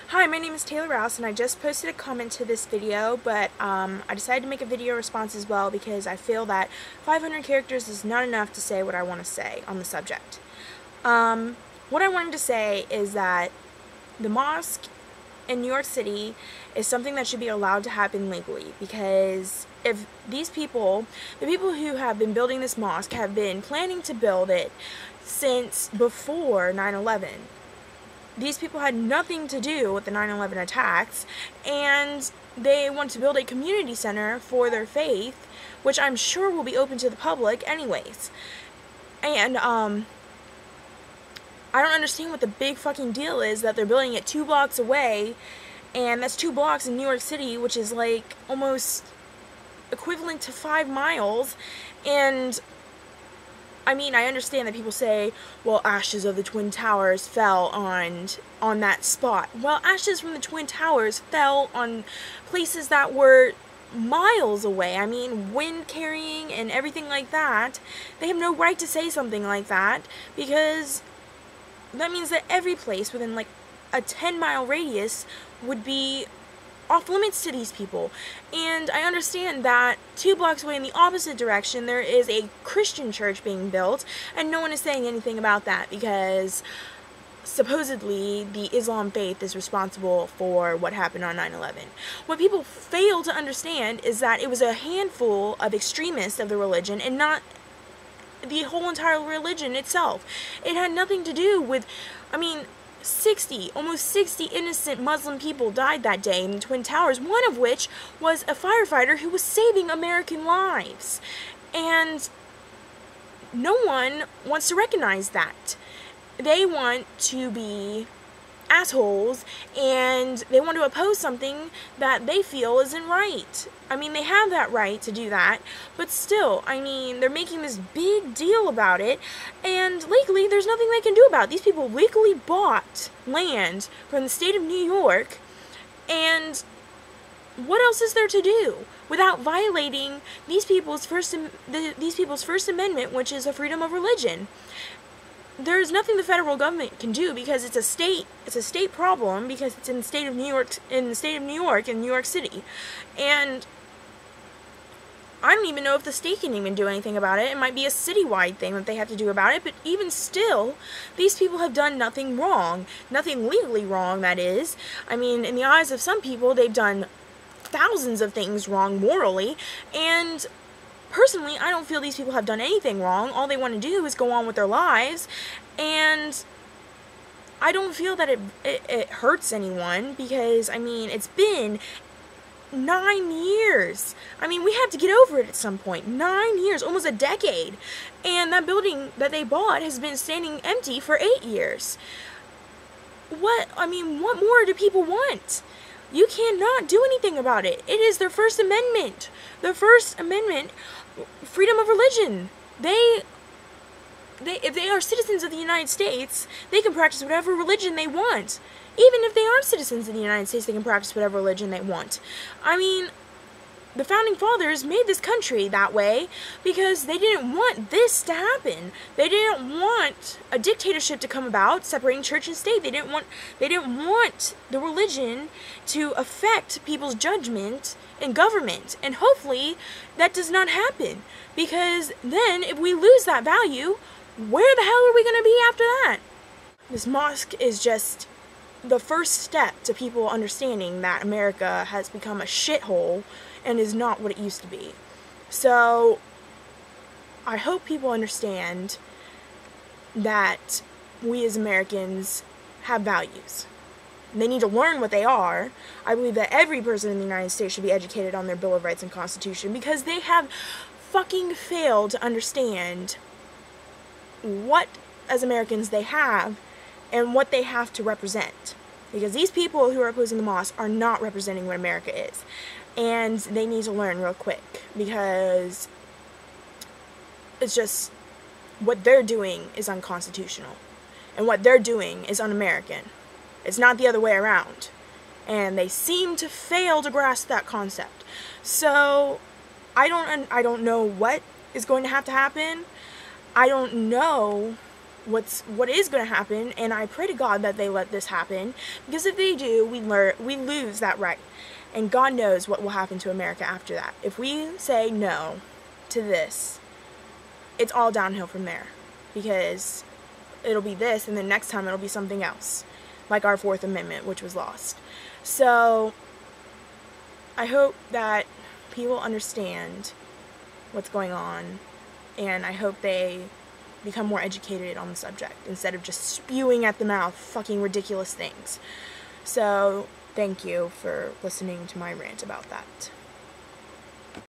Hi, my name is Taylor Rouse, and I just posted a comment to this video, but I decided to make a video response as well because I feel that 500 characters is not enough to say what I want to say on the subject. What I wanted to say is that the mosque in New York City is something that should be allowed to happen legally, because if these people, the people who have been building this mosque, have been planning to build it since before 9/11. These people had nothing to do with the 9/11 attacks, and they want to build a community center for their faith, which I'm sure will be open to the public anyways. And, I don't understand what the big fucking deal is that they're building it 2 blocks away, and that's 2 blocks in New York City, which is like almost equivalent to 5 miles, and I mean, I understand that people say, well, ashes of the Twin Towers fell on that spot. Well, ashes from the Twin Towers fell on places that were miles away. I mean, wind carrying and everything like that. They have no right to say something like that, because that means that every place within like a 10-mile radius would be off limits to these people. And I understand that 2 blocks away in the opposite direction there is a Christian church being built, and no one is saying anything about that because supposedly the Islam faith is responsible for what happened on 9/11. What people fail to understand is that it was a handful of extremists of the religion and not the whole entire religion itself. It had nothing to do with, I mean, almost 60 innocent Muslim people died that day in the Twin Towers, one of which was a firefighter who was saving American lives. And no one wants to recognize that. They want to be assholes, and they want to oppose something that they feel isn't right. I mean, they have that right to do that, but still, I mean, they're making this big deal about it, and legally, there's nothing they can do about it. These people legally bought land from the state of New York, and what else is there to do without violating these people's First Amendment, which is a freedom of religion? There's nothing the federal government can do because it's a state problem, because it's in the state of New York, in New York City. And I don't even know if the state can even do anything about it. It might be a citywide thing that they have to do about it, but even still, these people have done nothing wrong. Nothing legally wrong, that is. I mean, in the eyes of some people, they've done thousands of things wrong morally, and personally, I don't feel these people have done anything wrong. All they want to do is go on with their lives, and I don't feel that it hurts anyone, because, I mean, it's been 9 years. I mean, we have to get over it at some point. 9 years, almost a decade. And that building that they bought has been standing empty for 8 years. What more do people want? You cannot do anything about it. It is their First Amendment. The First Amendment, freedom of religion. If they are citizens of the United States, they can practice whatever religion they want. Even if they aren't citizens of the United States, they can practice whatever religion they want. I mean, the Founding Fathers made this country that way because they didn't want this to happen. They didn't want a dictatorship to come about, separating church and state. They didn't want the religion to affect people's judgment in government. And hopefully that does not happen, because then if we lose that value, where the hell are we going to be after that? This mosque is just the first step to people understanding that America has become a shithole and is not what it used to be. So I hope people understand that we as Americans have values. They need to learn what they are. I believe that every person in the United States should be educated on their Bill of Rights and Constitution, because they have fucking failed to understand what, as Americans, they have and what they have to represent. Because these people who are opposing the mosque are not representing what America is. And they need to learn real quick, because it's just, what they're doing is unconstitutional. And what they're doing is un-American. It's not the other way around. And they seem to fail to grasp that concept. So, I don't know what is going to happen. I don't know what is going to happen, and I pray to God that they let this happen, because if they do, we lose that right, and God knows what will happen to America after that. If we say no to this, it's all downhill from there, because it'll be this, and then next time it'll be something else, like our Fourth Amendment, which was lost. So I hope that people understand what's going on, and I hope they become more educated on the subject instead of just spewing at the mouth fucking ridiculous things. So thank you for listening to my rant about that.